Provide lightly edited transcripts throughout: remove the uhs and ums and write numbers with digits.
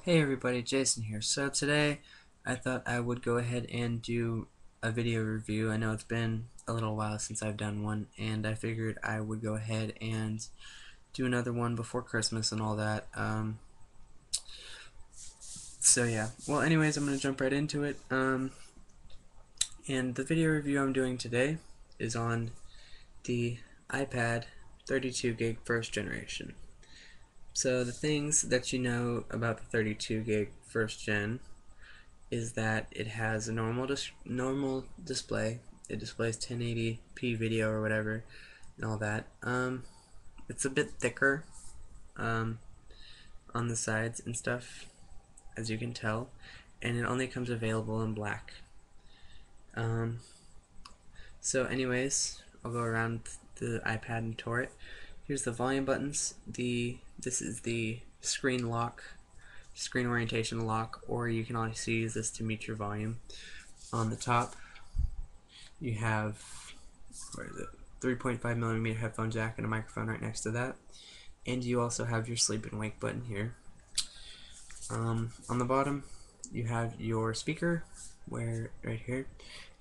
Hey everybody, Jason here. So today I thought I would go ahead and do a video review. I know it's been a little while since I've done one, and I figured I would go ahead and do another one before Christmas and all that. So yeah, well anyways, I'm going to jump right into it. And the video review I'm doing today is on the iPad 32 gig first generation. So the things that you know about the 32 gig first gen is that it has a normal display. It displays 1080p video or whatever and all that. It's a bit thicker um, on the sides and stuff, as you can tell, and it only comes available in black. Um, so anyways, I'll go around the iPad and tour it. Here's the volume buttons. This is the screen orientation lock, or you can also use this to mute your volume. On the top, you have, where is it, 3.5mm headphone jack and a microphone right next to that, and you also have your sleep and wake button here. On the bottom you have your speaker right here,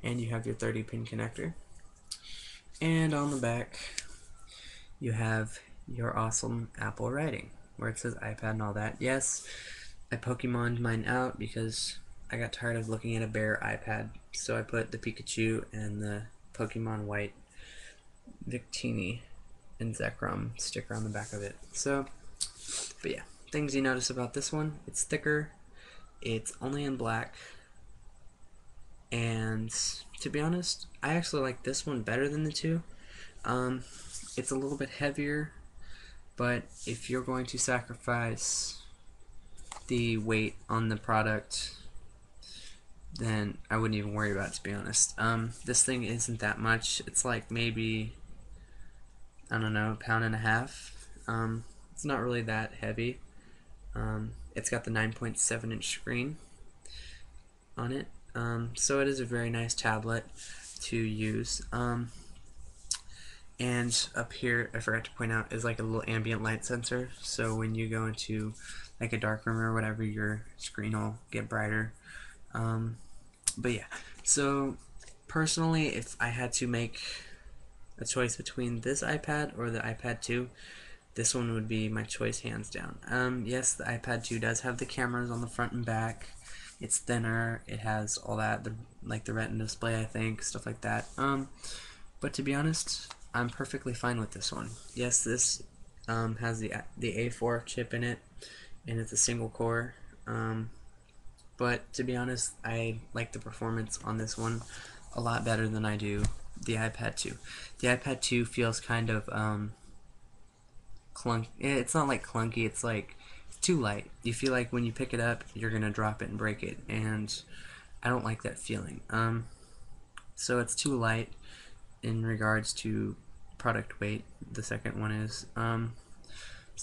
and you have your 30-pin connector, and on the back you have your awesome Apple writing where it says iPad and all that. Yes, I Pokemoned mine out because I got tired of looking at a bare iPad, so I put the Pikachu and the Pokemon White Victini and Zekrom sticker on the back of it. So, but yeah, things you notice about this one: it's thicker, it's only in black, and to be honest, I actually like this one better than the two. Um, it's a little bit heavier, but if you're going to sacrifice the weight on the product, then I wouldn't even worry about it, to be honest. This thing isn't that much. It's like maybe, I don't know, a pound and a half. It's not really that heavy. It's got the 9.7-inch screen on it, so it is a very nice tablet to use. And up here, I forgot to point out, is like a little ambient light sensor, so when you go into like a dark room or whatever, your screen will get brighter. But yeah, so personally, if I had to make a choice between this iPad or the iPad 2, this one would be my choice hands down. Yes, the iPad 2 does have the cameras on the front and back. It's thinner. It has all that, like the Retina display, I think, stuff like that. But to be honest, I'm perfectly fine with this one. Yes, this has the A4 chip in it, and it's a single core. But to be honest, I like the performance on this one a lot better than I do the iPad 2. The iPad 2 feels kind of clunk. It's not like clunky. It's like too light. You feel like when you pick it up, you're gonna drop it and break it, and I don't like that feeling. So it's too light in regards to product weight. The second one is,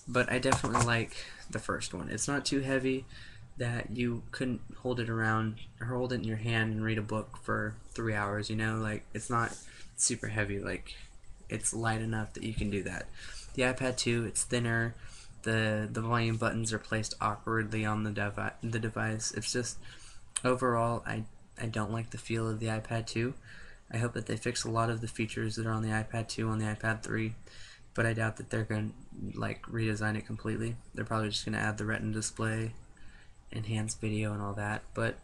but I definitely like the first one. It's not too heavy that you couldn't hold it around or hold it in your hand and read a book for 3 hours. You know, like it's not super heavy. Like it's light enough that you can do that. The iPad 2, it's thinner. The volume buttons are placed awkwardly on the device. It's just overall, I don't like the feel of the iPad 2. I hope that they fix a lot of the features that are on the iPad 2 on the iPad 3, but I doubt that they're going to like redesign it completely. They're probably just going to add the Retina display, enhanced video, and all that. But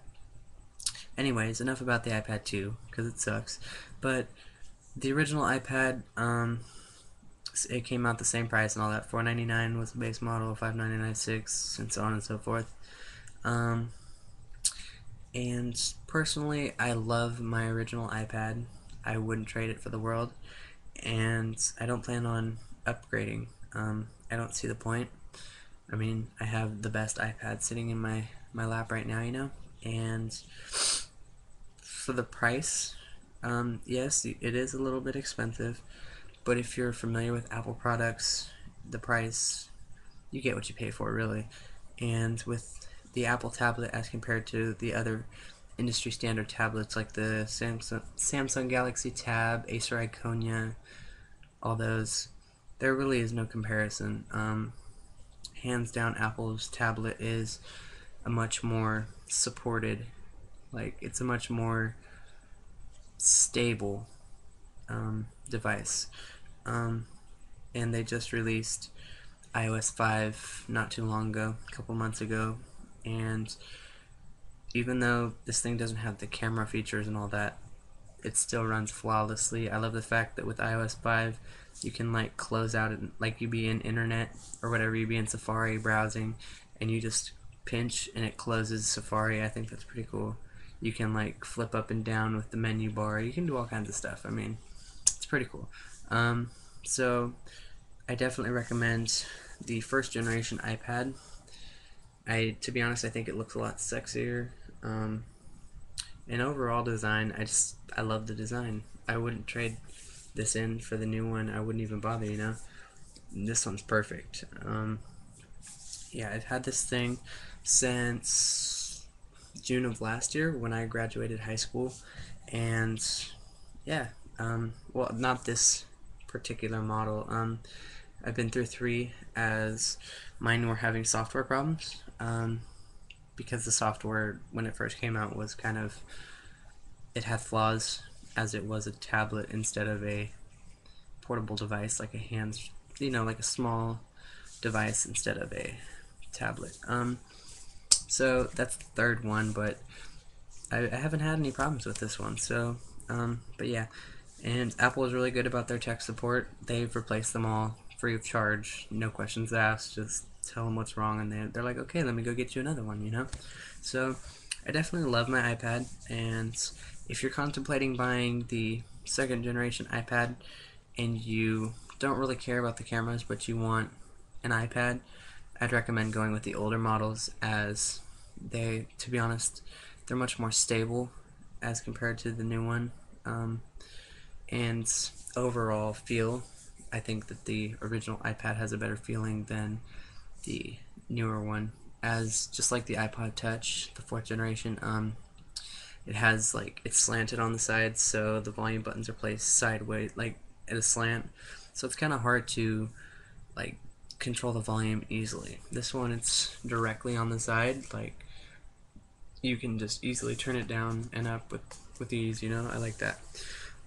anyways, enough about the iPad 2 because it sucks. But the original iPad, it came out the same price and all that. $499 was the base model, $599, $6, and so on and so forth. And personally, I love my original iPad. I wouldn't trade it for the world, and I don't plan on upgrading. I don't see the point. I mean, I have the best iPad sitting in my lap right now, you know? And for the price, yes, it is a little bit expensive, but if you're familiar with Apple products, the price, you get what you pay for, really. And with the Apple tablet as compared to the other industry standard tablets like the Samsung Galaxy Tab, Acer Iconia, all those, there really is no comparison. Hands down, Apple's tablet is a much more supported, like it's a much more stable device. Um, and they just released iOS 5 not too long ago, a couple months ago, and even though this thing doesn't have the camera features and all that, it still runs flawlessly. I love the fact that with iOS 5 you can like close out and like you be in internet or whatever, you be in Safari browsing and you just pinch and it closes Safari. I think that's pretty cool. You can like flip up and down with the menu bar. You can do all kinds of stuff. I mean, it's pretty cool. So I definitely recommend the first generation iPad. To be honest, I think it looks a lot sexier. And overall design, I love the design. I wouldn't trade this in for the new one. I wouldn't even bother, you know. This one's perfect. Yeah, I've had this thing since June of last year when I graduated high school, and yeah, well, not this particular model. I've been through three as mine were having software problems. Because the software when it first came out was kind of, it had flaws as it was a tablet instead of a portable device like a hands, like a small device instead of a tablet. So that's the third one, but I haven't had any problems with this one. So but yeah, and Apple is really good about their tech support. They've replaced them all free of charge, no questions asked. Just tell them what's wrong, and they're like, okay, let me go get you another one. So I definitely love my iPad, and if you're contemplating buying the second generation iPad and you don't really care about the cameras but you want an iPad, I'd recommend going with the older models, as to be honest, they're much more stable as compared to the new one. And overall feel, I think that the original iPad has a better feeling than the newer one. As just like the iPod Touch, the fourth generation, it has it's slanted on the sides, so the volume buttons are placed sideways, like at a slant. So it's kind of hard to like control the volume easily. This one, it's directly on the side, like you can just easily turn it down and up with ease. I like that.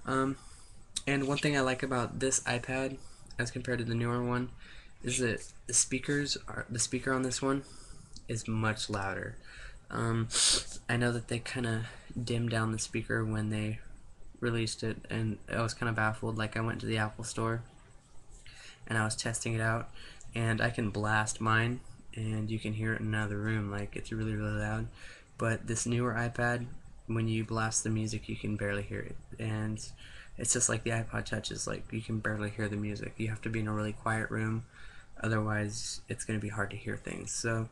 And one thing I like about this iPad as compared to the newer one is that the speaker on this one is much louder. I know that they kind of dimmed down the speaker when they released it, and I was kind of baffled. Like, I went to the Apple store and I was testing it out, and I can blast mine and you can hear it in another room. Like, it's really, really loud. But this newer iPad, when you blast the music, you can barely hear it. And it's just like the iPod Touch is like, you can barely hear the music. You have to be in a really quiet room, otherwise it's going to be hard to hear things. So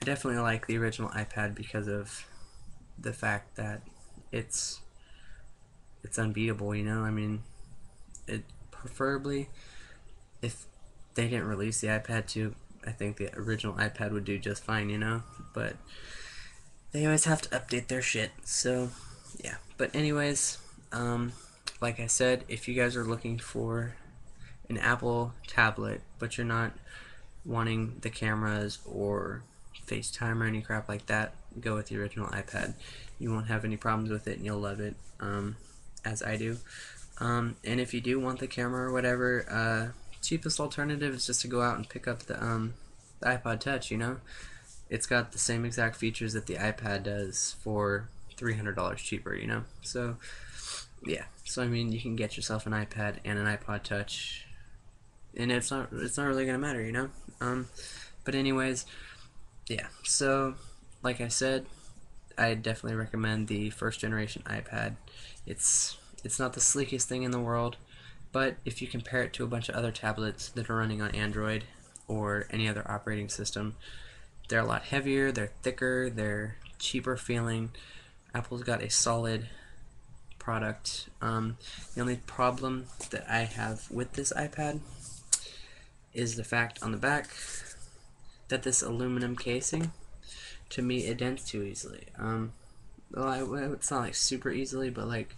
I definitely like the original iPad because of the fact that it's unbeatable. I mean, it preferably, if they didn't release the iPad 2, I think the original iPad would do just fine. But they always have to update their shit. So yeah. But anyways, like I said, if you guys are looking for an Apple tablet but you're not wanting the cameras or FaceTime or any crap like that, go with the original iPad. You won't have any problems with it and you'll love it, as I do. And if you do want the camera or whatever, cheapest alternative is just to go out and pick up the iPod Touch. It's got the same exact features that the iPad does for $300 cheaper. So yeah. So I mean, you can get yourself an iPad and an iPod Touch, and it's not really gonna matter. But anyways, yeah. So like I said, I definitely recommend the first generation iPad. It's not the sleekest thing in the world, but if you compare it to a bunch of other tablets that are running on Android or any other operating system, they're a lot heavier, they're thicker, they're cheaper feeling. Apple's got a solid product. The only problem that I have with this iPad is the fact on the back that this aluminum casing, to me, it dents too easily. Well, it's not like super easily, but like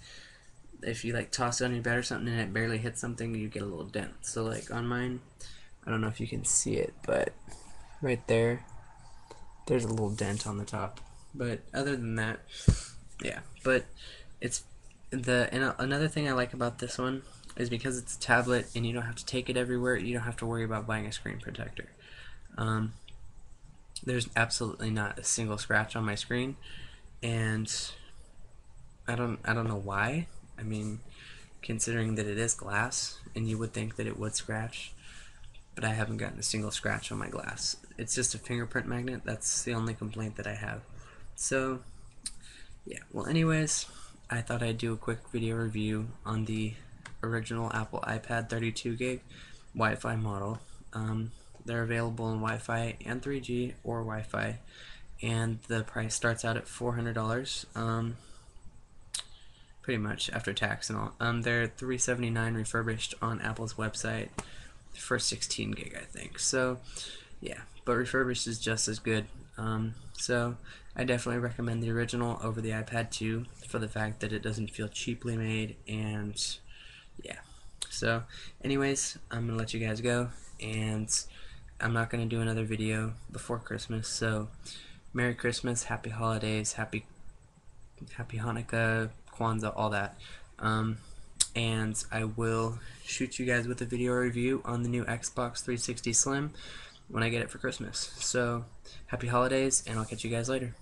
if you like toss it on your bed or something and it barely hits something, you get a little dent. So like on mine, I don't know if you can see it, but right there, There's a little dent on the top, but other than that, yeah. But it's another thing I like about this one is because it's a tablet and you don't have to take it everywhere. You don't have to worry about buying a screen protector. Um, there's absolutely not a single scratch on my screen, and I don't know why. I mean, considering that it is glass, and you would think that it would scratch, but I haven't gotten a single scratch on my glass. It's just a fingerprint magnet. That's the only complaint that I have. So, yeah. Well, anyways, I thought I'd do a quick video review on the original Apple iPad 32 gig Wi-Fi model. They're available in Wi-Fi and 3G or Wi-Fi, and the price starts out at $400. Pretty much after tax and all. They're $379 refurbished on Apple's website for 16 gig, I think. So, yeah, but refurbished is just as good. So I definitely recommend the original over the iPad 2 for the fact that it doesn't feel cheaply made, and yeah. So, anyways, I'm gonna let you guys go, and I'm not gonna do another video before Christmas. So, Merry Christmas, Happy Holidays, Happy Hanukkah, Kwanzaa, all that. And I will shoot you guys with a video review on the new Xbox 360 Slim when I get it for Christmas. So, happy holidays, and I'll catch you guys later.